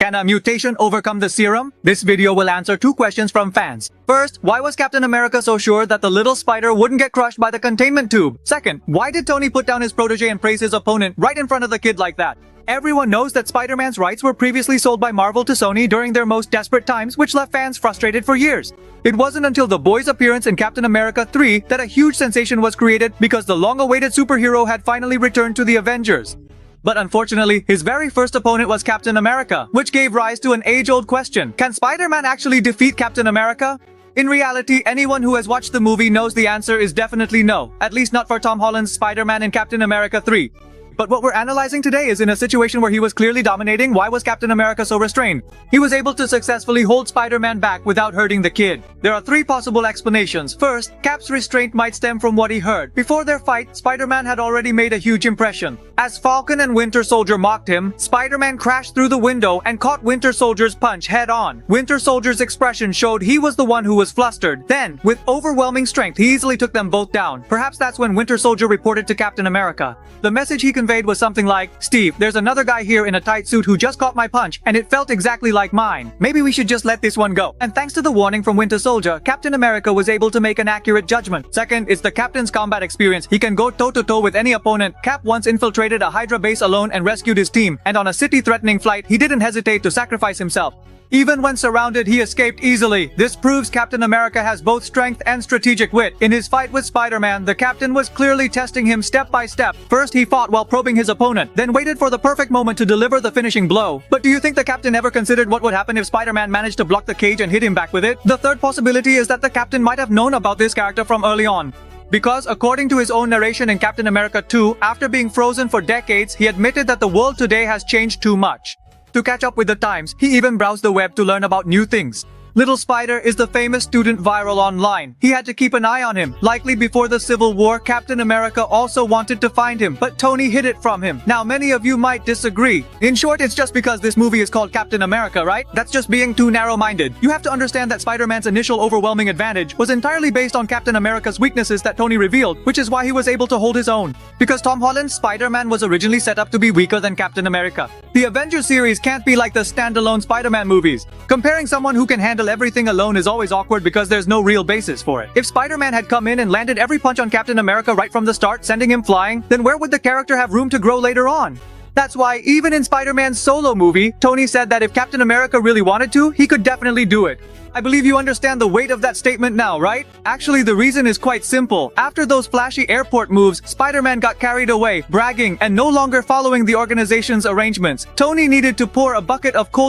Can a mutation overcome the serum? This video will answer 2 questions from fans. First, why was Captain America so sure that the little spider wouldn't get crushed by the containment tube? Second, why did Tony put down his protege and praise his opponent right in front of the kid like that? Everyone knows that Spider-Man's rights were previously sold by Marvel to Sony during their most desperate times, which left fans frustrated for years. It wasn't until the boy's appearance in Captain America 3 that a huge sensation was created because the long-awaited superhero had finally returned to the Avengers. But unfortunately, his very first opponent was Captain America, which gave rise to an age-old question. Can Spider-Man actually defeat Captain America? In reality, anyone who has watched the movie knows the answer is definitely no, at least not for Tom Holland's Spider-Man in Captain America 3. But what we're analyzing today is in a situation where he was clearly dominating. Why was Captain America so restrained? He was able to successfully hold Spider-Man back without hurting the kid. There are 3 possible explanations. First, Cap's restraint might stem from what he heard. Before their fight, Spider-Man had already made a huge impression. As Falcon and Winter Soldier mocked him, Spider-Man crashed through the window and caught Winter Soldier's punch head-on. Winter Soldier's expression showed he was the one who was flustered. Then, with overwhelming strength, he easily took them both down. Perhaps that's when Winter Soldier reported to Captain America. The message he conveyed was something like, "Steve, there's another guy here in a tight suit who just caught my punch, and it felt exactly like mine. Maybe we should just let this one go." And thanks to the warning from Winter Soldier, Captain America was able to make an accurate judgment. Second, it's the Captain's combat experience. He can go toe-to-toe with any opponent. Cap once infiltrated a Hydra base alone and rescued his team, and on a city-threatening flight, he didn't hesitate to sacrifice himself. Even when surrounded, he escaped easily. This proves Captain America has both strength and strategic wit. In his fight with Spider-Man, the Captain was clearly testing him step by step. First, he fought while probing his opponent, then waited for the perfect moment to deliver the finishing blow. But do you think the Captain ever considered what would happen if Spider-Man managed to block the cage and hit him back with it? The third possibility is that the Captain might have known about this character from early on. Because, according to his own narration in Captain America 2, after being frozen for decades, he admitted that the world today has changed too much. To catch up with the times, he even browsed the web to learn about new things. Little Spider is the famous student viral online. He had to keep an eye on him. Likely before the Civil War, Captain America also wanted to find him, but Tony hid it from him. Now, many of you might disagree. In short, it's just because this movie is called Captain America, right? That's just being too narrow-minded. You have to understand that Spider-Man's initial overwhelming advantage was entirely based on Captain America's weaknesses that Tony revealed, which is why he was able to hold his own. Because Tom Holland's Spider-Man was originally set up to be weaker than Captain America. The Avengers series can't be like the standalone Spider-Man movies. Comparing someone who can handle everything alone is always awkward because there's no real basis for it. If Spider-Man had come in and landed every punch on Captain America right from the start, sending him flying, then where would the character have room to grow later on? That's why, even in Spider-Man's solo movie, Tony said that if Captain America really wanted to, he could definitely do it. I believe you understand the weight of that statement now, right? Actually, the reason is quite simple. After those flashy airport moves, Spider-Man got carried away, bragging, and no longer following the organization's arrangements. Tony needed to pour a bucket of cold